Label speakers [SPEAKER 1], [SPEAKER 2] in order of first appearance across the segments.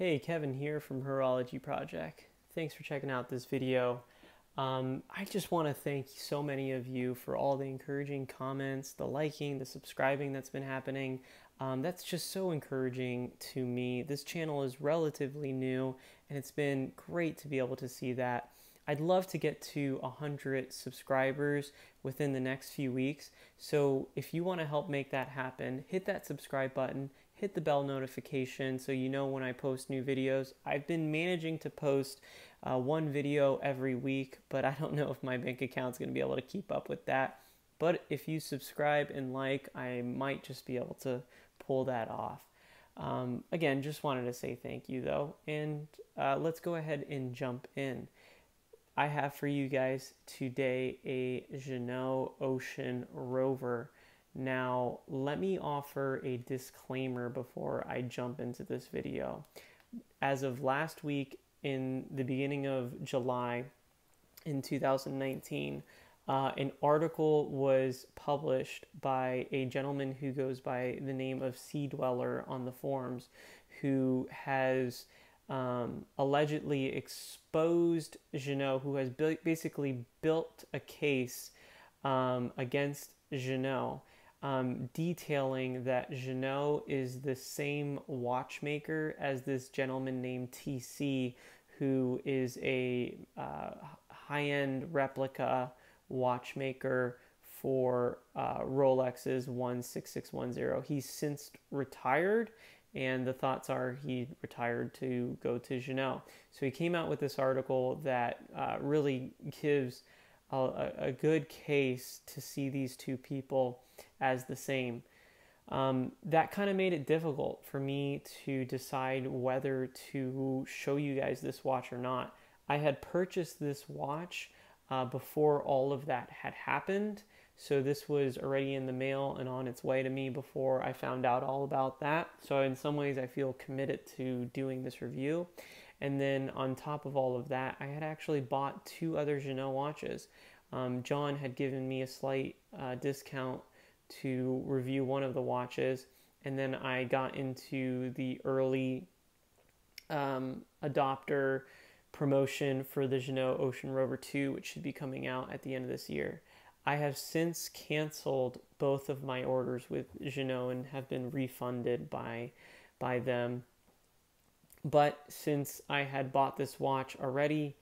[SPEAKER 1] Hey, Kevin here from Horology Project. Thanks for checking out this video. I just want to thank so many of you for all the encouraging comments, the liking, the subscribing that's been happening. That's just so encouraging to me. This channel is relatively new, and it's been great to be able to see that. I'd love to get to 100 subscribers within the next few weeks. So if you want to help make that happen, hit that subscribe button, hit the bell notification so you know when I post new videos. I've been managing to post one video every week, but I don't know if my bank account's going to be able to keep up with that. But if you subscribe and like, I might just be able to pull that off. Again, just wanted to say thank you though, and let's go ahead and jump in. I have for you guys today a Ginault Ocean Rover. Now, let me offer a disclaimer before I jump into this video. As of last week, in the beginning of July in 2019, an article was published by a gentleman who goes by the name of Sea Dweller on the forums, who has allegedly exposed Ginault, who has basically built a case against Ginault, detailing that Ginault is the same watchmaker as this gentleman named TC, who is a high-end replica watchmaker for Rolex's 16610. He's since retired, and the thoughts are he retired to go to Ginault. So he came out with this article that really gives a good case to see these two people as the same. That kind of made it difficult for me to decide whether to show you guys this watch or not. I had purchased this watch before all of that had happened, so this was already in the mail and on its way to me before I found out all about that. So in some ways I feel committed to doing this review. And then on top of all of that, I had actually bought two other Ginault watches. John had given me a slight discount to review one of the watches, and then I got into the early adopter promotion for the Ginault Ocean Rover 2, which should be coming out at the end of this year. I have since canceled both of my orders with Ginault and have been refunded by them. But since I had bought this watch already,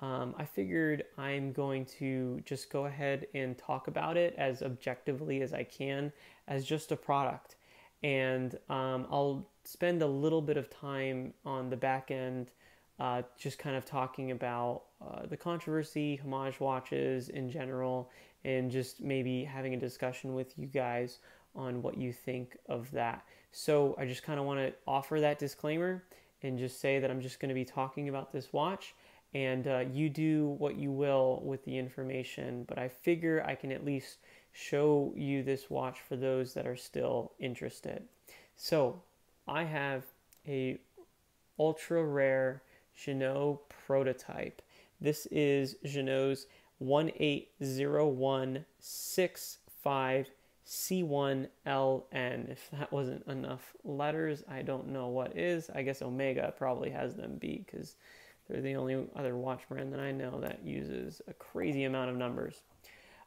[SPEAKER 1] I figured I'm going to just go ahead and talk about it as objectively as I can as just a product. And I'll spend a little bit of time on the back end just kind of talking about the controversy, Homage watches in general, and just maybe having a discussion with you guys on what you think of that. So I just kind of want to offer that disclaimer and just say that I'm just going to be talking about this watch, and you do what you will with the information, but I figure I can at least show you this watch for those that are still interested. So I have a ultra rare Ginault prototype. This is Ginault's 180165 C1LN. If that wasn't enough letters, I don't know what is. I guess Omega probably has them beat because they're the only other watch brand that I know that uses a crazy amount of numbers.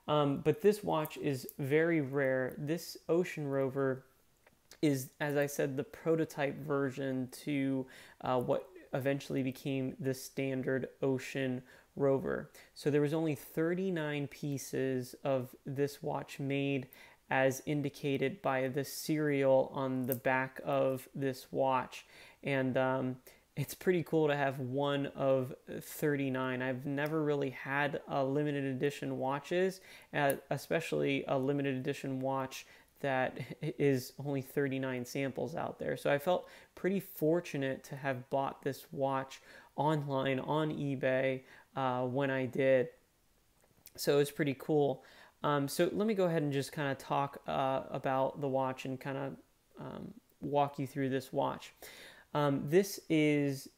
[SPEAKER 1] But this watch is very rare. This Ocean Rover is, as I said, the prototype version to what eventually became the standard Ocean Rover. So there was only 39 pieces of this watch made as indicated by the serial on the back of this watch. And it's pretty cool to have one of 39. I've never really had a limited edition watches, especially a limited edition watch that is only 39 samples out there. So I felt pretty fortunate to have bought this watch online on eBay when I did. So it's pretty cool. So let me go ahead and just kind of talk about the watch and kind of walk you through this watch. This is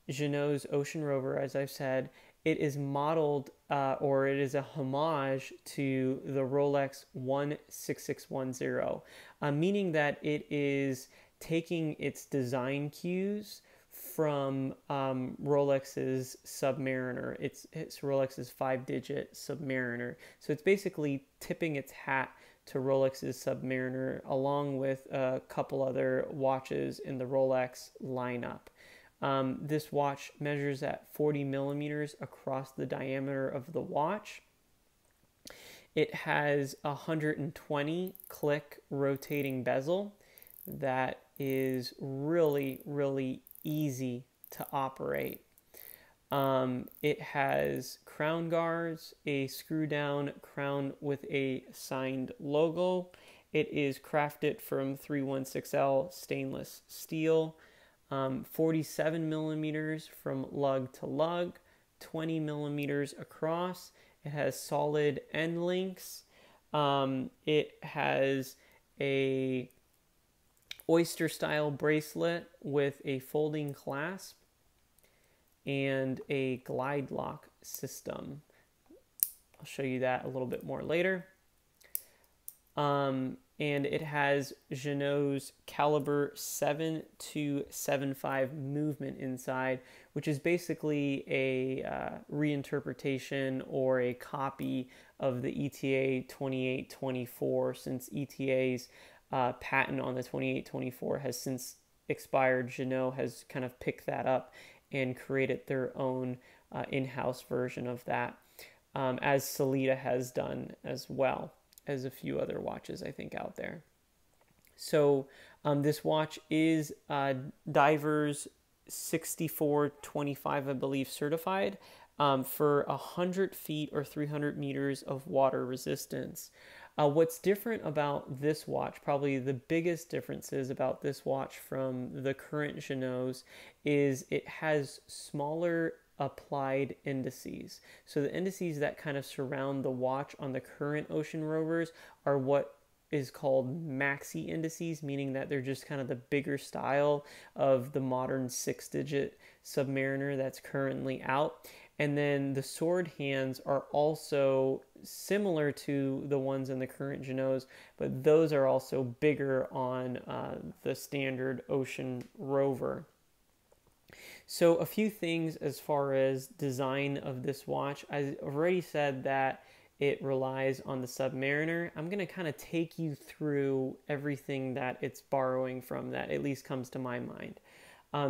[SPEAKER 1] Ginault's Ocean Rover, as I've said. It is modeled, or it is a homage to the Rolex 16610, meaning that it is taking its design cues from Rolex's Submariner. It's Rolex's 5-digit Submariner. So it's basically tipping its hat to Rolex's Submariner, along with a couple other watches in the Rolex lineup. This watch measures at 40 millimeters across the diameter of the watch. It has a 120 click rotating bezel that is really, really easy to operate. It has crown guards, a screw down crown with a signed logo. It is crafted from 316L stainless steel, 47 millimeters from lug to lug, 20 millimeters across. It has solid end links. It has a oyster style bracelet with a folding clasp and a glide lock system. I'll show you that a little bit more later. And it has Ginault's caliber 7-75 movement inside, which is basically a reinterpretation or a copy of the ETA 2824, since ETA's patent on the 2824 has since expired. Ginault has kind of picked that up and created their own in-house version of that, as Sellita has done as well as a few other watches, I think, out there. So this watch is Divers 6425, I believe, certified for 100 feet or 300 meters of water resistance. What's different about this watch, probably the biggest differences about this watch from the current Ginaults, is it has smaller applied indices. So the indices that kind of surround the watch on the current Ocean Rovers are what is called maxi indices, meaning that they're just kind of the bigger style of the modern 6-digit Submariner that's currently out. And then the sword hands are also similar to the ones in the current Ginaults, but those are also bigger on the standard Ocean Rover. So a few things as far as design of this watch. I've already said that it relies on the Submariner. I'm going to kind of take you through everything that it's borrowing from that at least comes to my mind.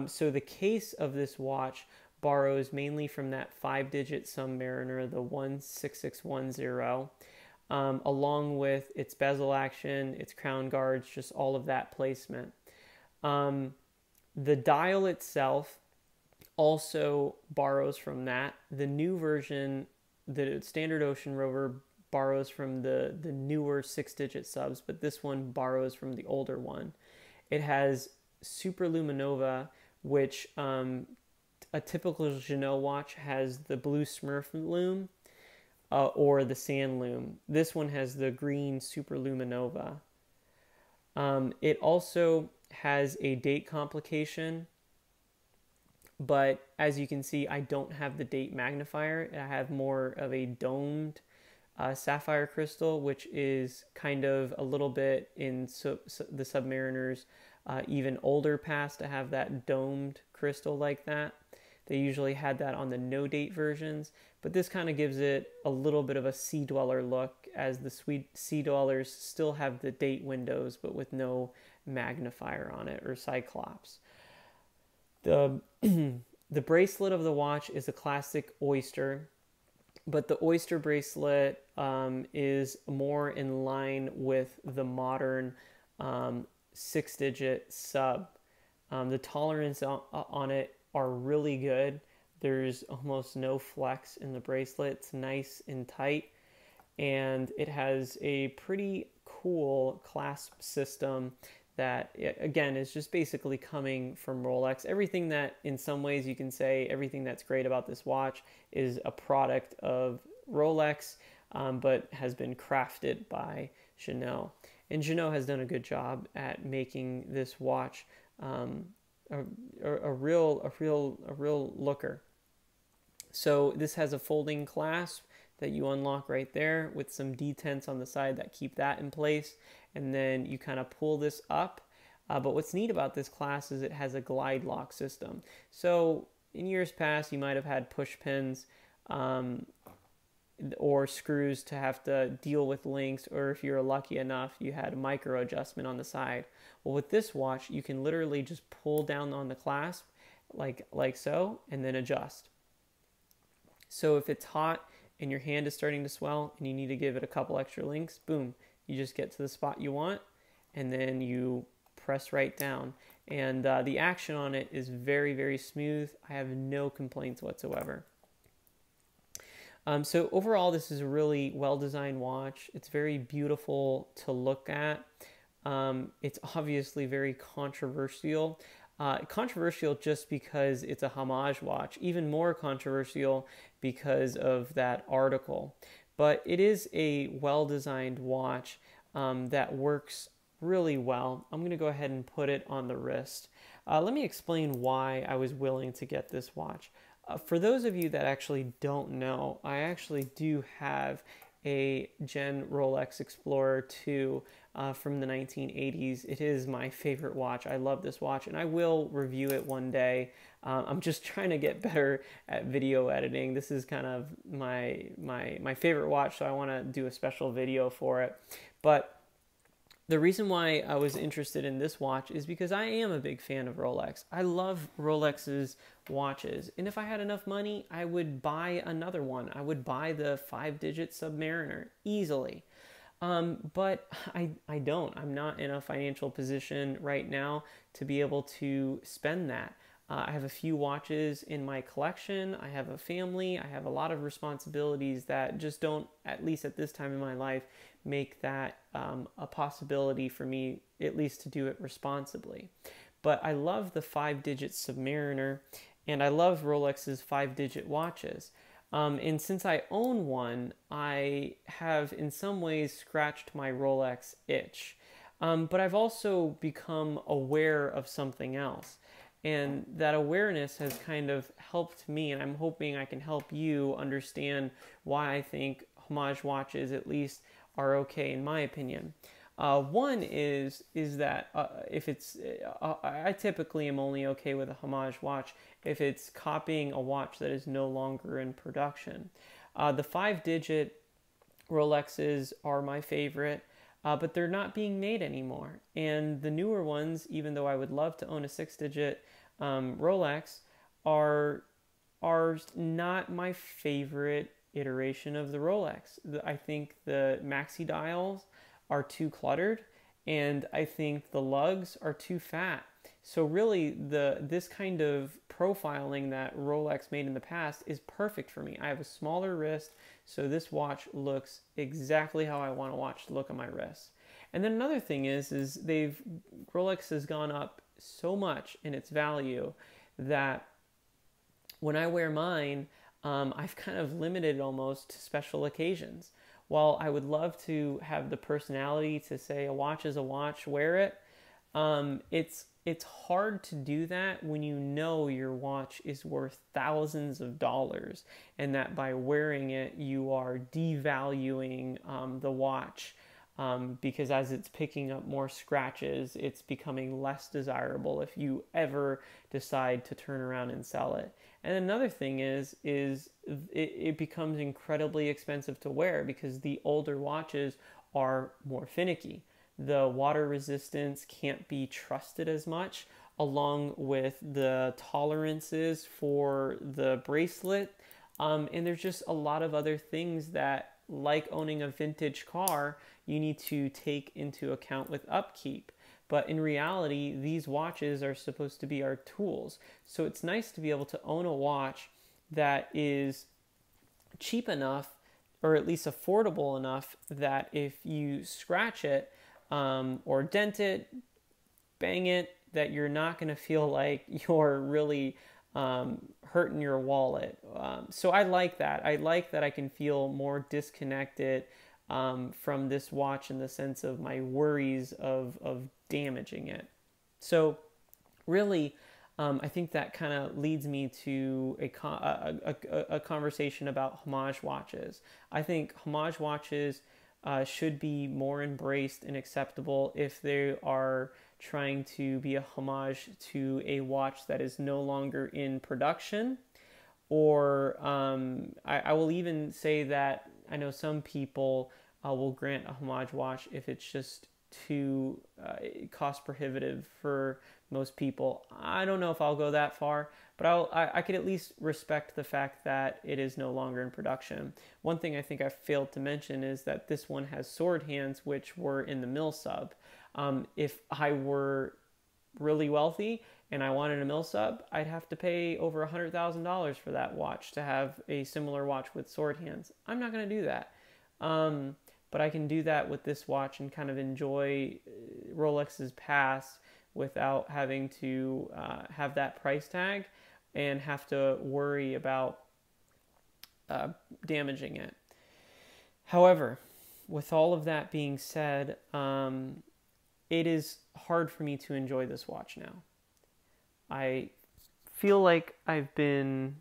[SPEAKER 1] So the case of this watch borrows mainly from that 5-digit Submariner, the 16610, along with its bezel action, its crown guards, just all of that placement. The dial itself also borrows from that. The new version, the standard Ocean Rover, borrows from the newer 6-digit subs, but this one borrows from the older one. It has Superluminova, which a typical Ginault watch has the blue Smurf lume or the sand lume. This one has the green Superluminova. It also has a date complication, but as you can see, I don't have the date magnifier. I have more of a domed sapphire crystal, which is kind of a little bit in the Submariner's even older past to have that domed crystal like that. They usually had that on the no date versions, but this kind of gives it a little bit of a Sea Dweller look, as the Sea Dwellers still have the date windows, but with no magnifier on it, or Cyclops. The bracelet of the watch is a classic oyster, but the oyster bracelet is more in line with the modern 6-digit sub. The tolerance on it are really good. There's almost no flex in the bracelet. It's nice and tight, and it has a pretty cool clasp system that, again, is just basically coming from Rolex. Everything that, in some ways, you can say everything that's great about this watch is a product of Rolex, but has been crafted by Ginault. And Ginault has done a good job at making this watch a real looker. So this has a folding clasp that you unlock right there with some detents on the side that keep that in place, and then you kind of pull this up. But what's neat about this class is it has a glide lock system. So in years past, you might have had push pins or screws to have to deal with links, or if you're lucky enough, you had a micro adjustment on the side. Well, with this watch, you can literally just pull down on the clasp like so, and then adjust. So if it's hot and your hand is starting to swell and you need to give it a couple extra links, boom, you just get to the spot you want, and then you press right down. And the action on it is very, very smooth. I have no complaints whatsoever. So overall, this is a really well-designed watch. It's very beautiful to look at. It's obviously very controversial. Controversial just because it's a homage watch. Even more controversial because of that article. But it is a well-designed watch that works really well. I'm going to go ahead and put it on the wrist. Let me explain why I was willing to get this watch. For those of you that actually don't know, I actually do have a Gen Rolex Explorer 2 from the 1980s. It is my favorite watch. I love this watch, and I will review it one day. I'm just trying to get better at video editing. This is kind of my favorite watch, so I want to do a special video for it. But the reason why I was interested in this watch is because I am a big fan of Rolex. I love Rolex's watches. And if I had enough money, I would buy another one. I would buy the 5-digit Submariner easily. But I don't. I'm not in a financial position right now to be able to spend that. I have a few watches in my collection. I have a family. I have a lot of responsibilities that just don't, at least at this time in my life, make that a possibility for me, at least to do it responsibly. But I love the 5-digit Submariner, and I love Rolex's 5-digit watches. And since I own one, I have in some ways scratched my Rolex itch. But I've also become aware of something else. And that awareness has kind of helped me, and I'm hoping I can help you understand why I think homage watches at least are okay in my opinion. One is that if it's, I typically am only okay with a homage watch if it's copying a watch that is no longer in production. The 5-digit Rolexes are my favorite, but they're not being made anymore. And the newer ones, even though I would love to own a 6-digit Rolex, are not my favorite iteration of the Rolex. I think the maxi dials are too cluttered, and I think the lugs are too fat. So really, this kind of profiling that Rolex made in the past is perfect for me. I have a smaller wrist, so this watch looks exactly how I want a watch to look on my wrist. And then another thing is Rolex has gone up so much in its value that when I wear mine, I've kind of limited almost to special occasions. While I would love to have the personality to say a watch is a watch, wear it, it's hard to do that when you know your watch is worth thousands of dollars, and that by wearing it you are devaluing the watch. Because as it's picking up more scratches, it's becoming less desirable if you ever decide to turn around and sell it. And another thing is it becomes incredibly expensive to wear because the older watches are more finicky. The water resistance can't be trusted as much, along with the tolerances for the bracelet. And there's just a lot of other things that, like owning a vintage car, you need to take into account with upkeep. But in reality, these watches are supposed to be our tools. So it's nice to be able to own a watch that is cheap enough, or at least affordable enough, that if you scratch it or dent it, bang it, that you're not going to feel like you're really hurting your wallet. So I like that. I like that I can feel more disconnected from this watch in the sense of my worries of damaging it. So really, I think that kind of leads me to a conversation about homage watches. I think homage watches should be more embraced and acceptable if they are trying to be a homage to a watch that is no longer in production. Or I will even say that I know some people will grant a homage watch if it's just too cost prohibitive for most people. I don't know if I'll go that far, but I could at least respect the fact that it is no longer in production. One thing I think I failed to mention is that this one has sword hands, which were in the mill sub. If I were really wealthy and I wanted a mill sub, I'd have to pay over $100,000 for that watch to have a similar watch with sword hands. I'm not going to do that. But I can do that with this watch and kind of enjoy Rolex's past without having to have that price tag and have to worry about damaging it. However, with all of that being said, it is hard for me to enjoy this watch now. I feel like I've been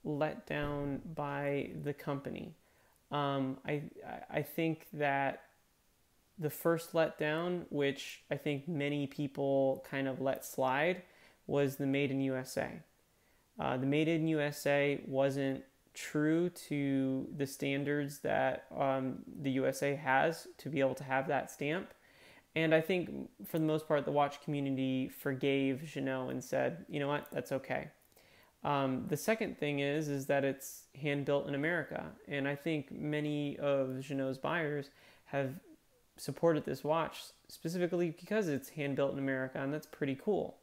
[SPEAKER 1] let down by the company. I think that the first letdown, which I think many people kind of let slide, was the Made in USA. The Made in USA wasn't true to the standards that the USA has to be able to have that stamp. And I think for the most part, the watch community forgave Ginault and said, you know what, that's okay. The second thing is that it's hand built in America. And I think many of Ginault's buyers have supported this watch specifically because it's hand built in America, and that's pretty cool.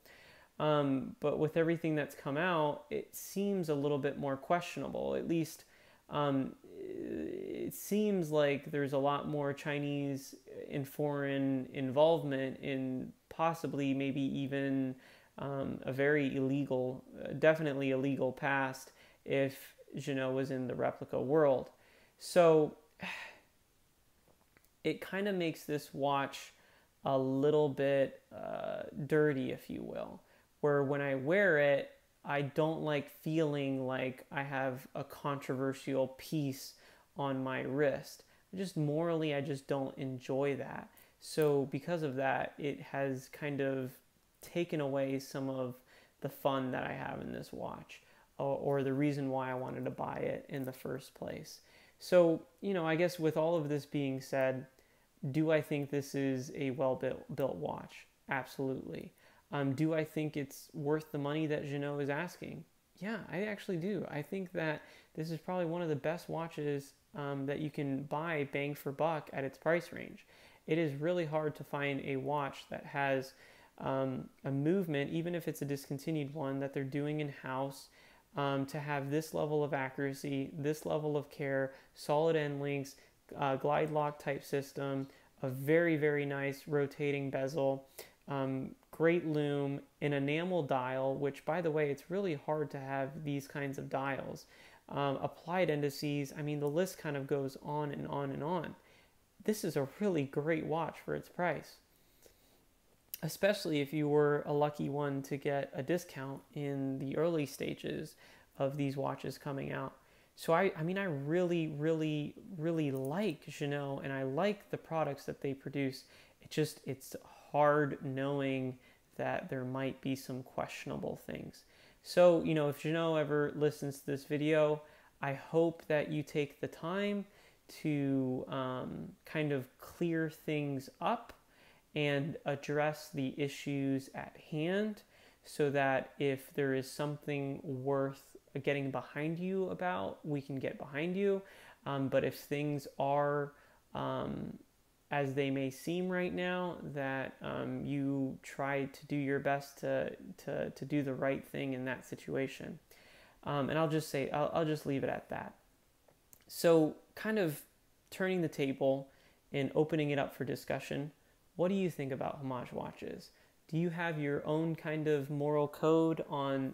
[SPEAKER 1] But with everything that's come out, it seems a little bit more questionable. At least it seems like there's a lot more Chinese and foreign involvement in possibly maybe even a very illegal, definitely illegal past if Ginault was in the replica world. So it kind of makes this watch a little bit dirty, if you will, where when I wear it, I don't like feeling like I have a controversial piece on my wrist. Just morally, I just don't enjoy that. So because of that, it has kind of taken away some of the fun that I have in this watch, or the reason why I wanted to buy it in the first place. So, you know, I guess with all of this being said, do I think this is a well-built watch? Absolutely. Do I think it's worth the money that Ginault is asking? Yeah, I actually do. I think that this is probably one of the best watches that you can buy bang for buck at its price range. It is really hard to find a watch that has a movement, even if it's a discontinued one, that they're doing in-house, to have this level of accuracy, this level of care, solid end links, glide lock type system, a very, very nice rotating bezel, great lume, an enamel dial, which, by the way, it's really hard to have these kinds of dials. Applied indices, I mean, the list kind of goes on and on and on. This is a really great watch for its price, especially if you were a lucky one to get a discount in the early stages of these watches coming out. So I mean, I really, really, really like Ginault, and I like the products that they produce. It's hard knowing that there might be some questionable things. So, you know, if Ginault ever listens to this video, I hope that you take the time to kind of clear things up and address the issues at hand, so that if there is something worth getting behind you about, we can get behind you. But if things are as they may seem right now, that you try to do your best to do the right thing in that situation. And I'll just say, I'll just leave it at that. So kind of turning the table and opening it up for discussion, what do you think about homage watches? Do you have your own kind of moral code on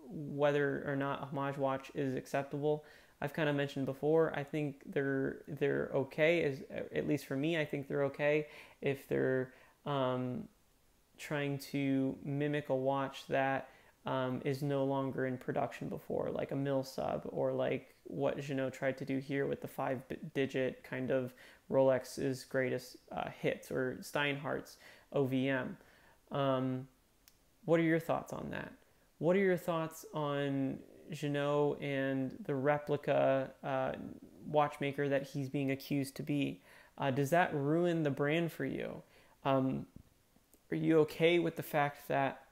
[SPEAKER 1] whether or not a homage watch is acceptable? I've kind of mentioned before, I think they're okay, at least for me, I think they're okay if they're trying to mimic a watch that is no longer in production before, like a mill sub, or like what Ginault tried to do here with the 5-digit kind of Rolex's greatest hits, or Steinhardt's OVM. What are your thoughts on that? What are your thoughts on Ginault and the Replica watchmaker that he's being accused to be? Does that ruin the brand for you? Are you okay with the fact that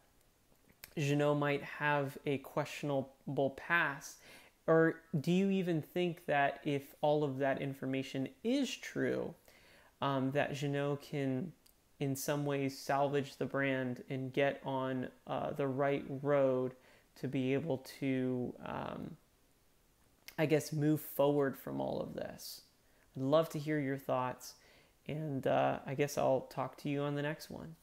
[SPEAKER 1] Ginault might have a questionable past? Or do you even think that if all of that information is true, that Ginault can in some ways salvage the brand and get on the right road to be able to, I guess, move forward from all of this? I'd love to hear your thoughts, and I guess I'll talk to you on the next one.